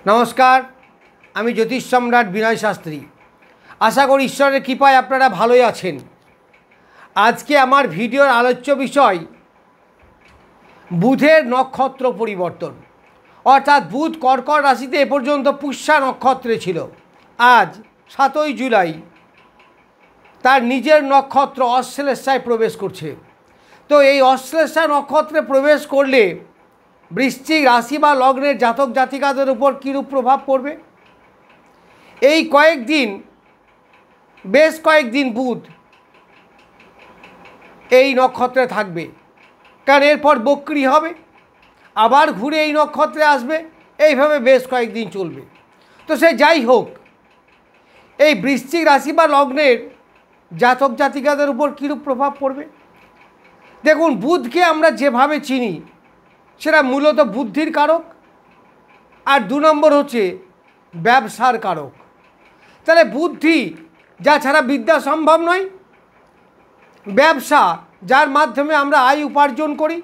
नमस्कार আমি জ্যোতিষ সম্রাট বিনয় শাস্ত্রী। আশা করি ঈশ্বরের কৃপায় আপনারা ভালোই আছেন। আজকে আমার ভিডিওর আলোচ্য বিষয় বুধের নক্ষত্র পরিবর্তন, অর্থাৎ বুধ কর্কট রাশিতে এ পর্যন্ত পুষ্যা নক্ষত্রে ছিল। আজ 7ই জুলাই তার নিজের নক্ষত্র অশ্লেষায় প্রবেশ করছে। তো এই অশ্লেষা নক্ষত্রে প্রবেশ করলে বৃশ্চিক রাশি বা লগ্নের জাতক জাতিকাদের উপর কীরূপ প্রভাব পড়বে, এই কয়েকদিন বেশ কয়েকদিন বুধ এই নক্ষত্রে থাকবে, কারণ এরপর বক্রী হবে, আবার ঘুরে এই নক্ষত্রে আসবে, এইভাবে বেশ কয়েকদিন চলবে। তো সে যাই হোক, এই বৃশ্চিক রাশি বা লগ্নের জাতক জাতিকাদের উপর কীরূপ প্রভাব পড়বে দেখুন। বুধকে আমরা যেভাবে চিনি সেটা মূলত বুদ্ধির কারক, আর 2 নম্বর হচ্ছে ব্যবসার কারক। তাহলে বুদ্ধি যা ছাড়া বিদ্যা সম্ভব নয়, ব্যবসা যার মাধ্যমে আমরা আয় উপার্জন করি,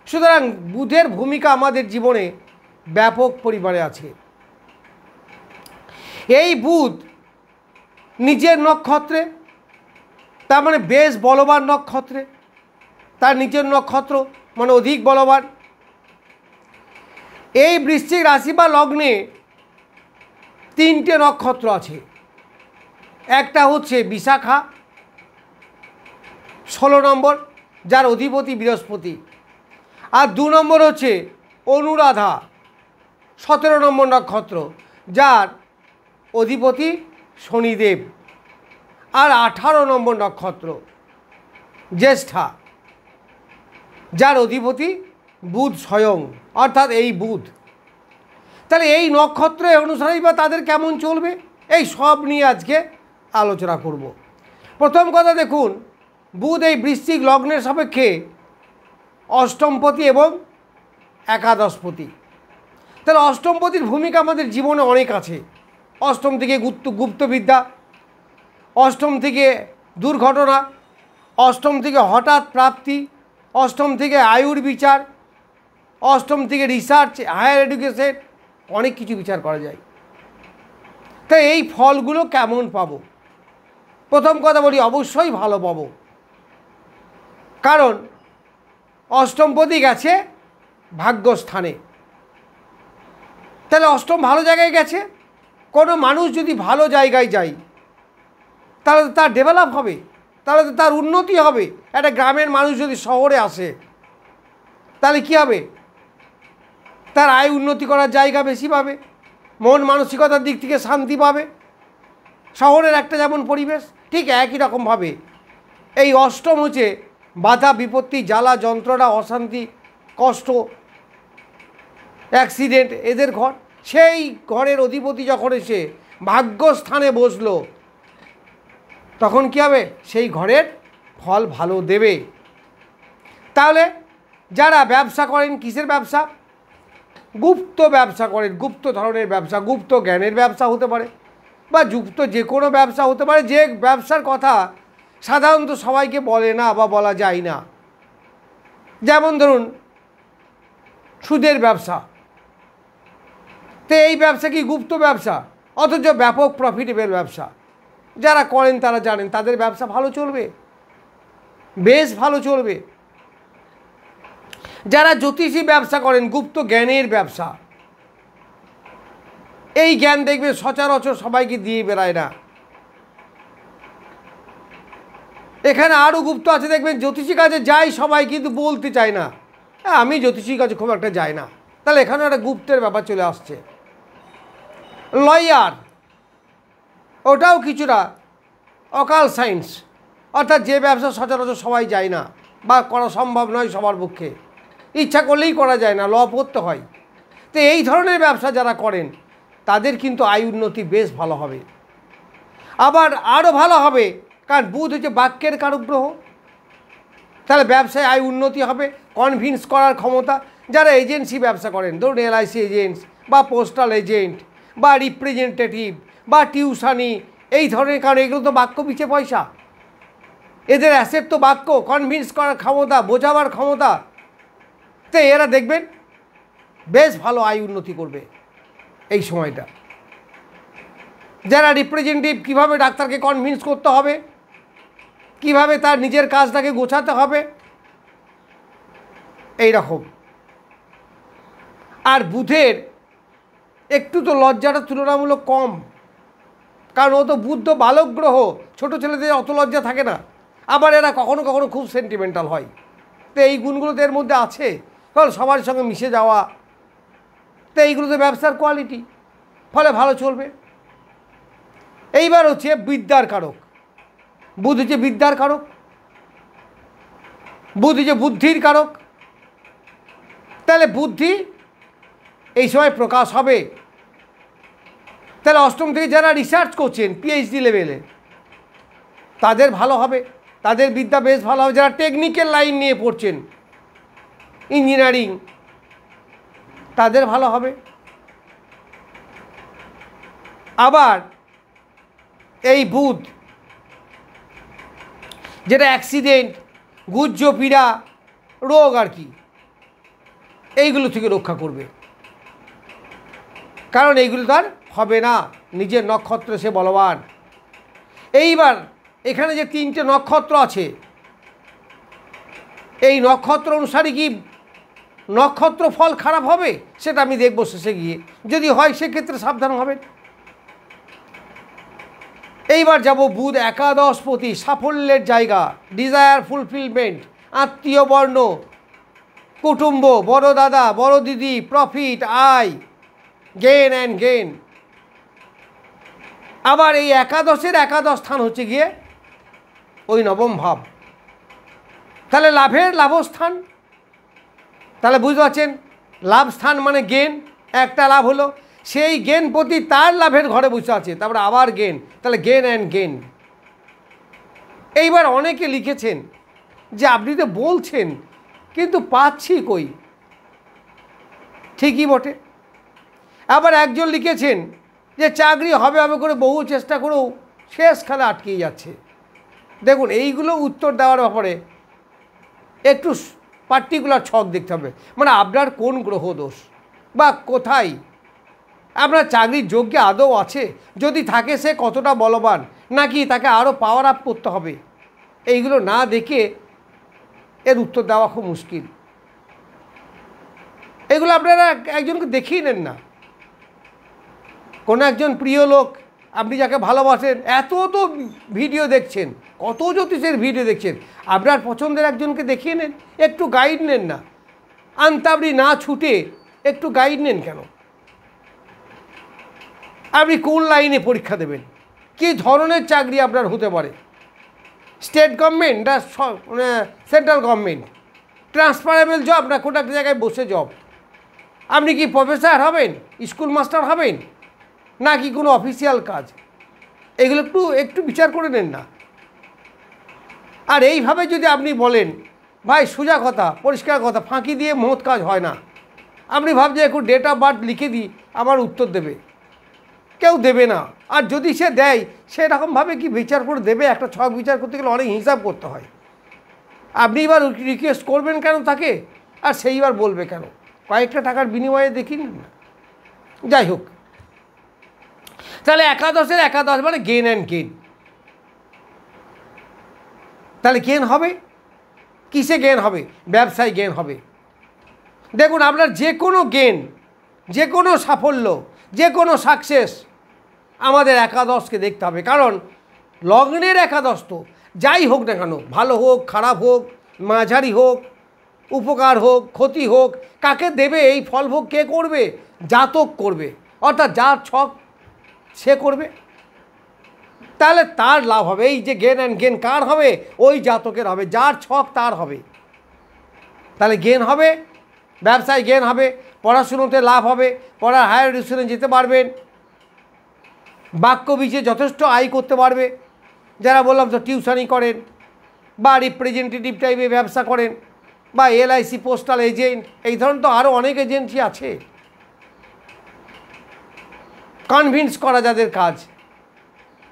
সুতরাং বুধের ভূমিকা আমাদের জীবনে ব্যাপক পরিমাণে আছে। এই বুধ নিজের নক্ষত্রে, তার মানে বেশ বলবান নক্ষত্রে, তার নিজের নক্ষত্র মানে অধিক বলবান। এই বৃশ্চিক রাশি বা লগ্নে 3টে নক্ষত্র আছে। একটা হচ্ছে বিশাখা 16 নম্বর, যার অধিপতি বৃহস্পতি, আর 2 নম্বর হচ্ছে অনুরাধা 17 নম্বর নক্ষত্র, যার অধিপতি শনিদেব, আর 18 নম্বর নক্ষত্র জ্যেষ্ঠা, যার অধিপতি বুধ স্বয়ং, অর্থাৎ এই বুধ। তাহলে এই নক্ষত্র অনুসারেই বা তাদের কেমন চলবে, এই সব নিয়ে আজকে আলোচনা করব। প্রথম কথা দেখুন, বুধ এই বৃশ্চিক লগ্নের সাপেক্ষে অষ্টমপতি এবং একাদশপতি। তাহলে অষ্টমপতির ভূমিকা আমাদের জীবনে অনেক আছে। অষ্টম থেকে গুপ্তবিদ্যা, অষ্টম থেকে দুর্ঘটনা, অষ্টম থেকে হঠাৎ প্রাপ্তি, অষ্টম থেকে আয়ুর বিচার, অষ্টম থেকে রিসার্চ, হায়ার এডুকেশন, অনেক কিছু বিচার করা যায়। তাই এই ফলগুলো কেমন পাবো? প্রথম কথা বলি, অবশ্যই ভালো পাবো, কারণ অষ্টমপতি গেছে ভাগ্যস্থানে। তাহলে অষ্টম ভালো জায়গায় গেছে। কোনো মানুষ যদি ভালো জায়গায় যায় তাহলে তো তার ডেভেলপ হবে, তাহলে তো তার উন্নতি হবে। একটা গ্রামের মানুষ যদি শহরে আসে তাহলে কী হবে? তার আয় উন্নতি করার জায়গা বেশি পাবে, মন মানসিকতার দিক থেকে শান্তি পাবে। শহরের একটা যেমন পরিবেশ, ঠিক একই রকমভাবে এই অষ্টম হচ্ছে বাধা বিপত্তি, জ্বালা যন্ত্রণা, অশান্তি, কষ্ট, অ্যাক্সিডেন্ট, এদের ঘর। সেই ঘরের অধিপতি যখন এসে ভাগ্যস্থানে বসলো, তখন কী হবে? সেই ঘরের ফল ভালো দেবে। তাহলে যারা ব্যবসা করেন, কিসের ব্যবসা? গুপ্ত ব্যবসা করেন, গুপ্ত ধরনের ব্যবসা, গুপ্ত জ্ঞানের ব্যবসা হতে পারে, বা যুক্ত যে কোনো ব্যবসা হতে পারে, যে ব্যবসার কথা সাধারণত সবাইকে বলে না বা বলা যায় না। যেমন ধরুন সুদের ব্যবসা। তো এই ব্যবসা কি গুপ্ত ব্যবসা, অথচ ব্যাপক প্রফিটেবল ব্যবসা। যারা করেন তারা জানেন তাদের ব্যবসা ভালো চলবে, বেশ ভালো চলবে। যারা জ্যোতিষী ব্যবসা করেন, গুপ্ত জ্ঞানের ব্যবসা, এই জ্ঞান দেখবে সচরাচর সবাইকে দিয়ে বেড়ায় না। এখানে আরও গুপ্ত আছে, দেখবেন জ্যোতিষী কাজে যায় সবাই, কিন্তু বলতে চায় না আমি জ্যোতিষী কাজে খুব একটা যাই না। তাহলে এখানে একটা গুপ্তের ব্যাপার চলে আসছে। লয়ার, ওটাও কিছুটা অকাল সায়েন্স, অর্থাৎ যে ব্যবসা সচরাচর সবাই যায় না বা করা সম্ভব নয় সবার পক্ষে, ইচ্ছা করলেই করা যায় না, ল পড়তে হয়। তো এই ধরনের ব্যবসা যারা করেন তাদের কিন্তু আয় উন্নতি বেশ ভালো হবে। আবার আরও ভালো হবে, কারণ বুধ হচ্ছে বাক্যের কারক গ্রহ। তাহলে ব্যবসায় আয় উন্নতি হবে, কনভিন্স করার ক্ষমতা। যারা এজেন্সি ব্যবসা করেন, ধরুন LIC এজেন্টস বা পোস্টাল এজেন্ট বা রিপ্রেজেন্টেটিভ বা টিউশানি, এই ধরনের, কারণ এগুলো তো বাক্য পিছে পয়সা, এদের অ্যাসেট তো বাক্য, কনভিন্স করার ক্ষমতা, বোঝাবার ক্ষমতা। তো এরা দেখবেন বেশ ভালো আয় উন্নতি করবে। এই সময়টা। যারা রিপ্রেজেন্টেটিভ, কীভাবে ডাক্তারকে কনভিন্স করতে হবে, কিভাবে তার নিজের কাজটাকে গোছাতে হবে, এই রকম। আর বুধের একটু তো লজ্জাটা তুলনামূলক কম, কারণ ও তো বুধ তো বালক গ্রহ, ছোটো ছেলেদের অত লজ্জা থাকে না। আবার এরা কখনো কখনো খুব সেন্টিমেন্টাল হয়। তো এই গুণগুলো তো এর মধ্যে আছে, কারণ সবার সঙ্গে মিশে যাওয়া, তো এইগুলো তো ব্যবসার কোয়ালিটি, ফলে ভালো চলবে। এইবার হচ্ছে বিদ্যার কারক। বুধ হচ্ছে বিদ্যার কারক, বুধ হচ্ছে বুদ্ধির কারক। তাহলে বুদ্ধি এই সময় প্রকাশ হবে। তাহলে অষ্টম থেকে যারা রিসার্চ করছেন পিএইচডি লেভেলে, তাদের ভালো হবে, তাদের বিদ্যা বেশ ভালো হবে। যারা টেকনিক্যাল লাইন নিয়ে পড়ছেন, ইঞ্জিনিয়ারিং, তাদের ভালো হবে। আবার এই বুধ যেটা অ্যাক্সিডেন্ট, গুজ্জ পীড়া, রোগ আর কি, এইগুলো থেকে রক্ষা করবে, কারণ এইগুলো তার হবে না, নিজের নক্ষত্র সে বলবান। এইবার এখানে যে 3টে নক্ষত্র আছে, এই নক্ষত্র অনুসারে কি নক্ষত্র ফল খারাপ হবে সেটা আমি দেখব শেষে গিয়ে। যদি হয় সেক্ষেত্রে সাবধান হবেন। এইবার যাব বুধ একাদশপতি, সাফল্যের জায়গা, ডিজায়ার ফুলফিলমেন্ট, আত্মীয় বর্ণ, কুটুম্ব, বড় দাদা, বড় দিদি, প্রফিট, আয়, গেন অ্যান্ড গেন। আবার এই একাদশের একাদশ স্থান হচ্ছে গিয়ে ওই নবম ভাব, তাহলে লাভের লাভস্থান। তাহলে বুঝতে পারছেন, লাভ স্থান মানে গেন, একটা লাভ হলো, সেই গেন প্রতি তার লাভের ঘরে বসে আছে, তারপরে আবার গেন, তাহলে গেন অ্যান্ড গেন। এইবার অনেকে লিখেছেন যে আপনি তো বলছেন কিন্তু পাচ্ছি কই, ঠিকই বটে। আবার একজন লিখেছেন যে চাকরি হবে হবে করে বহু চেষ্টা করেও শেষকালে আটকে যাচ্ছে। দেখুন, এইগুলো উত্তর দেওয়ার ব্যাপারে একটু পার্টিকুলার ছক দেখতে হবে, মানে আপনার কোন গ্রহ দোষ বা কোথায় আপনার চাকরির যোগ্য আদৌ আছে, যদি থাকে সে কতটা বলবান, নাকি তাকে আরও পাওয়ার আপ করতে হবে, এইগুলো না দেখে এর উত্তর দেওয়া খুব মুশকিল। এগুলো আপনারা একজনকে দেখিয়ে নেন না, কোনো একজন প্রিয় লোক, আপনি যাকে ভালোবাসেন, এত তো ভিডিও দেখছেন, কত জ্যোতিষের ভিডিও দেখছেন, আপনার পছন্দের একজনকে দেখিয়ে নেন, একটু গাইড নেন না। আনতাবড়ি না ছুটে একটু গাইড নেন কেন? আপনি কোন লাইনে পরীক্ষা দেবেন, কী ধরনের চাকরি আপনার হতে পারে, স্টেট গভর্নমেন্ট না সেন্ট্রাল গভর্নমেন্ট, ট্রান্সফারেবল জব না কোনো একটা জায়গায় বসে জব, আপনি কি প্রফেসর হবেন, স্কুল মাস্টার হবেন, নাকি কোনো অফিসিয়াল কাজ, এগুলো একটু বিচার করে নেন না। আর এইভাবে যদি আপনি বলেন, ভাই সোজা কথা, পরিষ্কার কথা, ফাঁকি দিয়ে মহৎ কাজ হয় না। আপনি ভাবছেন একটু ডেট অফ বার্থ লিখে দিই, আমার উত্তর দেবে, কেউ দেবে না। আর যদি সে দেয়, সেরকমভাবে কি বিচার করে দেবে? একটা ছক বিচার করতে গেলে অনেক হিসাব করতে হয়। আপনি এবার রিকোয়েস্ট করবেন কেন তাকে, আর সেইবার বলবে কেন? কয়েকটা টাকার বিনিময়ে দেখি না। যাই হোক, তাহলে একাদশের একাদশ মানে গেন অ্যান্ড গেন। তাহলে গেন হবে কিসে? গেন হবে ব্যবসায়, গেন হবে। দেখুন, আপনার যে কোনো গেন, যে কোনো সাফল্য, যে কোনো সাকসেস আমাদের একাদশকে দেখতে হবে, কারণ লগ্নের একাদশ তো যাই হোক না কেন, ভালো হোক খারাপ হোক, মাঝারি হোক, উপকার হোক ক্ষতি হোক, কাকে দেবে এই ফলভোগ কে করবে? জাতক করবে, অর্থাৎ যার ছক সে করবে, তাহলে তার লাভ হবে। এই যে গেন অ্যান্ড গেন কার হবে? ওই জাতকের হবে, যার ছক তার হবে। তাহলে গেন হবে, ব্যবসায় গেন হবে, পড়াশুনোতে লাভ হবে, পড়ার হায়ার এডুকেশনে যেতে পারবেন, বাক্য বীজে যথেষ্ট আয় করতে পারবে। যারা বললাম তো টিউশনি করেন, বা রিপ্রেজেন্টেটিভ টাইপের ব্যবসা করেন, বা এলআইসি পোস্টাল এজেন্ট, এই ধরনের তো আরও অনেক এজেন্সি আছে। কনভিন্স করা যাদের কাজ,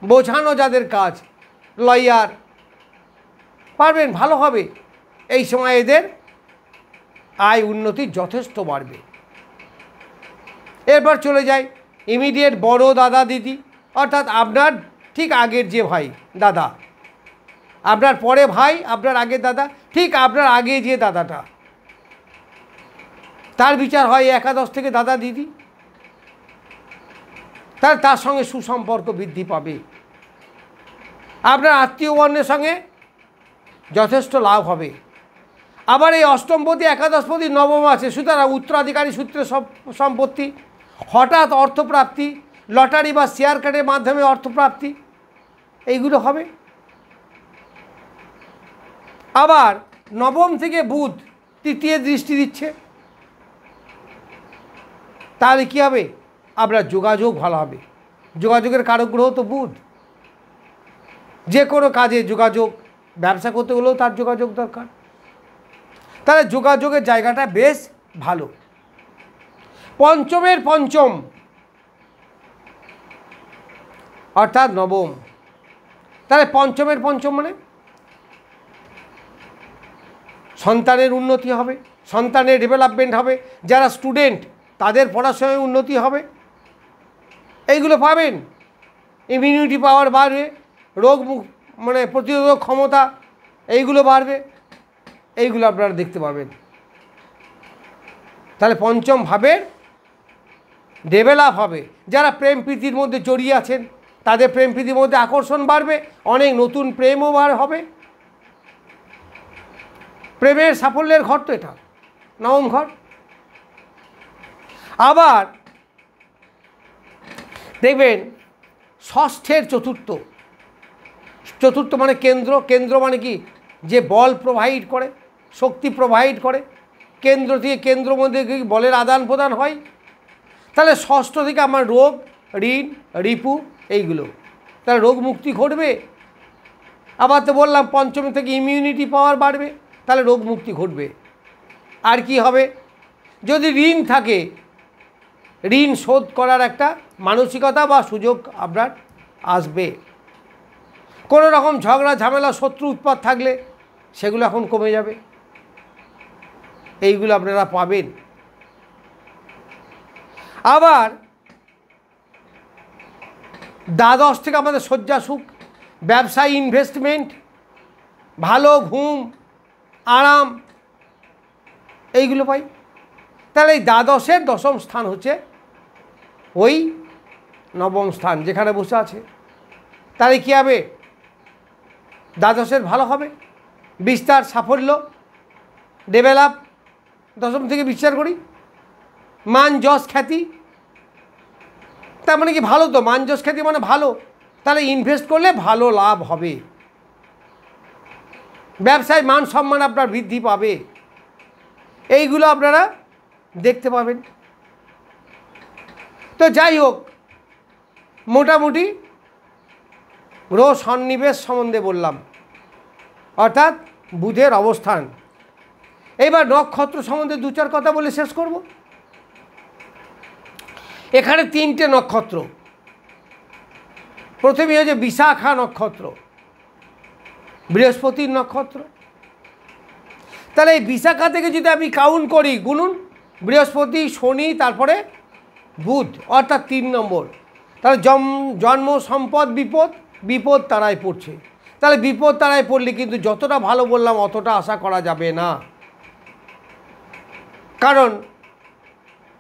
বোঝানো যাদের কাজ, লয়ার, পারবেন, ভালো হবে। এই সময় এদের আয় উন্নতি যথেষ্ট বাড়বে। এরপর চলে যায় ইমিডিয়েট বড় দাদা দিদি, অর্থাৎ আপনার ঠিক আগের যে ভাই দাদা, আপনার পরে ভাই, আপনার আগের দাদা, ঠিক আপনার আগে যে দাদাটা, তার বিচার হয় একাদশ থেকে দাদা দিদি, তার সঙ্গে সুসম্পর্ক বৃদ্ধি পাবে। আপনার আত্মীয় বর্ণের সঙ্গে যথেষ্ট লাভ হবে। আবার এই অষ্টমপতি একাদশপতি নবম আছে, সুতরাং উত্তরাধিকারী সূত্রে সম্পত্তি, হঠাৎ অর্থপ্রাপ্তি, লটারি বা শেয়ার কার্ডের মাধ্যমে অর্থপ্রাপ্তি, এইগুলো হবে। আবার নবম থেকে বুধ তৃতীয় দৃষ্টি দিচ্ছে, তাহলে কী হবে? আপনার যোগাযোগ ভালো হবে। যোগাযোগের কারক গ্রহ তো বুধ। যে কোনো কাজে যোগাযোগ, ব্যবসা করতে হলেও তার যোগাযোগ দরকার, তাহলে যোগাযোগের জায়গাটা বেশ ভালো। পঞ্চমের পঞ্চম অর্থাৎ নবম, তাহলে পঞ্চমের পঞ্চম মানে সন্তানের উন্নতি হবে, সন্তানের ডেভেলপমেন্ট হবে, যারা স্টুডেন্ট তাদের পড়াশোনায় উন্নতি হবে, এইগুলো পাবেন। ইমিউনিটি পাওয়ার বাড়বে, রোগ মানে প্রতিরোধক ক্ষমতা এইগুলো বাড়বে, এইগুলো আপনারা দেখতে পাবেন। তাহলে পঞ্চম ভাবের ডেভেলপ হবে। যারা প্রেম প্রীতির মধ্যে জড়িয়ে আছেন তাদের প্রেম প্রীতির মধ্যে আকর্ষণ বাড়বে, অনেক নতুন প্রেমও হবে। প্রেমের সাফল্যের ঘর তো এটা, নবম ঘর। আবার দেখবেন ষষ্ঠের চতুর্থ, চতুর্থ মানে কেন্দ্র, কেন্দ্র মানে কি? যে বল প্রোভাইড করে, শক্তি প্রোভাইড করে, কেন্দ্র থেকে কেন্দ্রের মধ্যে কি বলের আদান প্রদান হয়। তাহলে ষষ্ঠ থেকে আমার রোগ, ঋণ, রিপু এইগুলো, তাহলে রোগ মুক্তি ঘটবে। আবার তো বললাম পঞ্চম থেকে ইমিউনিটি পাওয়ার বাড়বে, তাহলে রোগ মুক্তি ঘটবে। আর কি হবে? যদি ঋণ থাকে, ঋণ শোধ করার একটা মানসিকতা বা সুযোগ আপনার আসবে। কোনো রকম ঝগড়া ঝামেলা শত্রু উৎপাত থাকলে সেগুলো এখন কমে যাবে, এইগুলো আপনারা পাবেন। আবার দ্বাদশ থেকে আমাদের শয্যা সুখ, ব্যবসায় ইনভেস্টমেন্ট, ভালো ঘুম, আরাম, এইগুলো পাই। তাহলে এই দ্বাদশের দশম স্থান হচ্ছে ওই নবম স্থান যেখানে বসে আছে। তাহলে কী হবে? দ্বাদশের ভালো হবে, বিস্তার, সাফল্য, ডেভেলপ। দশম থেকে বিচার করি মান, যশ, খ্যাতি, তার মানে কি ভালো তো? মান, যশ, খ্যাতি মানে ভালো, তাহলে ইনভেস্ট করলে ভালো লাভ হবে, ব্যবসায় মান সম্মান আপনার বৃদ্ধি পাবে, এইগুলো আপনারা দেখতে পাবেন। তো যাই হোক, মোটামুটি গ্রহ সন্নিবেশ সম্বন্ধে বললাম, অর্থাৎ বুধের অবস্থান। এবার নক্ষত্র সম্বন্ধে দু চার কথা বলে শেষ করব। এখানে তিনটে নক্ষত্র। প্রথমে হচ্ছে বিশাখা নক্ষত্র, বৃহস্পতির নক্ষত্র। তাহলে এই বিশাখা থেকে যদি আমি কাউন্ট করি, গুনুন, বৃহস্পতি, শনি, তারপরে বুধ, অর্থাৎ 3 নম্বর। তাহলে জন্ম, সম্পদ, বিপদ, বিপদ তারাই পড়ছে। তাহলে বিপদ তারাই পড়লে কিন্তু যতটা ভালো বললাম অতটা আশা করা যাবে না, কারণ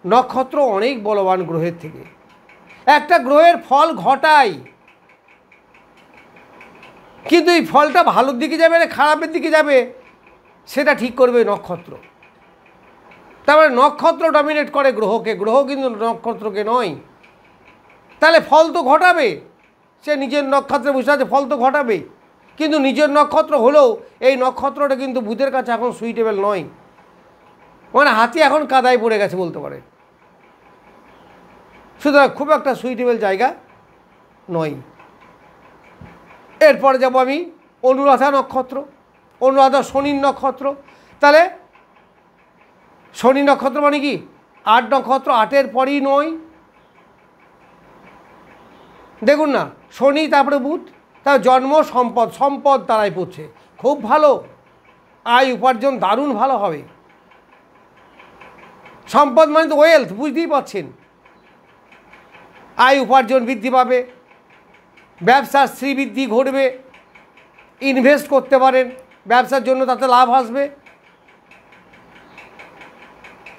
নক্ষত্র অনেক বলবান গ্রহের থেকে। একটা গ্রহের ফল ঘটায়, কিন্তু এই ফলটা ভালোর দিকে যাবে না খারাপের দিকে যাবে সেটা ঠিক করবে নক্ষত্র। তারপরে নক্ষত্র ডমিনেট করে গ্রহকে, গ্রহ কিন্তু নক্ষত্রকে নয়। তাহলে ফল তো ঘটাবে, সে নিজের নক্ষত্রে বসে আছে, ফল তো ঘটাবে, কিন্তু নিজের নক্ষত্র হলেও এই নক্ষত্রটা কিন্তু বুধের কাছে এখন সুইটেবল নয়। মানে হাতি এখন কাদায় পড়ে গেছে বলতে পারে, সুতরাং খুব একটা সুইটেবল জায়গা নয়। এরপরে যাব আমি অনুরাধা নক্ষত্র। অনুরাধা শনির নক্ষত্র। তাহলে শনি নক্ষত্র মানে কি? 8 নক্ষত্র, 8-এর পরই নয়। দেখুন না, শনি তারপরে বুধ, তার জন্ম, সম্পদ, সম্পদ তারাই পড়ছে, খুব ভালো, আয় উপার্জন দারুণ ভালো হবে। সম্পদ মানে তো ওয়েলথ, বুঝতেই পারছেন। আয় উপার্জন বৃদ্ধি পাবে, ব্যবসার শ্রীবৃদ্ধি ঘটবে, ইনভেস্ট করতে পারেন, ব্যবসার জন্য তাতে লাভ আসবে।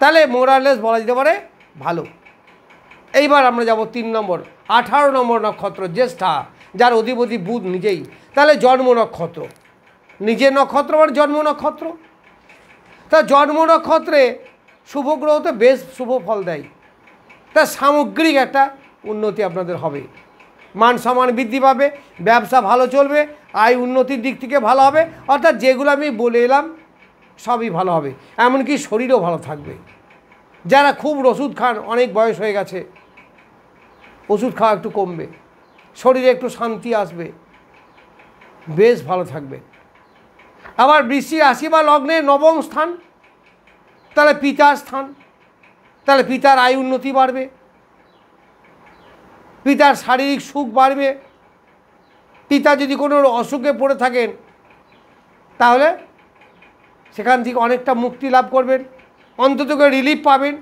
তাহলে মোরালেস বলা যেতে পারে ভালো। এইবার আমরা যাব 3 নম্বর 18 নম্বর নক্ষত্র জ্যেষ্ঠা, যার অধিপতি বুধ নিজেই। তাহলে জন্ম নক্ষত্র, নিজের নক্ষত্র মানে জন্ম নক্ষত্র। তা জন্ম নক্ষত্রে শুভ গ্রহ তো বেশ শুভ ফল দেয়। তা সামগ্রিক একটা উন্নতি আপনাদের হবে, মান সম্মান বৃদ্ধি পাবে, ব্যবসা ভালো চলবে, আয় উন্নতির দিক থেকে ভালো হবে। অর্থাৎ যেগুলো আমি বলে এলাম সবই ভালো হবে, এমনকি শরীরও ভালো থাকবে। যারা খুব ওষুধ খান, অনেক বয়স হয়ে গেছে, ওষুধ খাওয়া একটু কমবে, শরীরে একটু শান্তি আসবে, বেশ ভালো থাকবে। আবার বৃশ্চিক রাশি বা লগ্নের নবম স্থান, তাহলে পিতার স্থান, তাহলে পিতার আয় উন্নতি বাড়বে, পিতার শারীরিক সুখ বাড়বে। পিতা যদি কোনো অসুখে পড়ে থাকেন তাহলে সেখান থেকে অনেকটা মুক্তি লাভ করবেন, অন্তত রিলিফ পাবেন,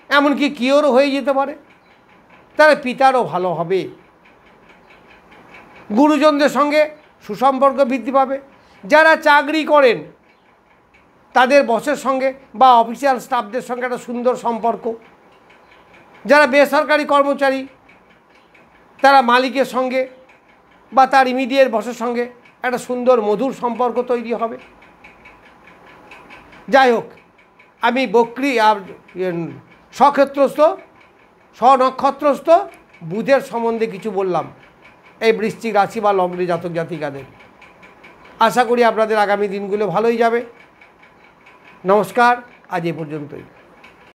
এমনকি কিওরও হয়ে যেতে পারে। তাহলে পিতারও ভালো হবে। গুরুজনদের সঙ্গে সুসম্পর্ক বৃদ্ধি পাবে। যারা চাকরি করেন তাদের বসের সঙ্গে বা অফিসিয়াল স্টাফদের সঙ্গে একটা সুন্দর সম্পর্ক। যারা বেসরকারি কর্মচারী তারা মালিকের সঙ্গে বা তার ইমিডিয়েট বসের সঙ্গে একটা সুন্দর মধুর সম্পর্ক তৈরি হবে। যাই হোক, আমি বক্রী আর স্বক্ষেত্রস্থ স্বনক্ষত্রস্থ বুধের সম্বন্ধে কিছু বললাম এই বৃশ্চিক রাশি বা লগ্নে জাতক জাতিকাদের। আশা করি আপনাদের আগামী দিনগুলো ভালোই যাবে। নমস্কার, আজ এ পর্যন্তই।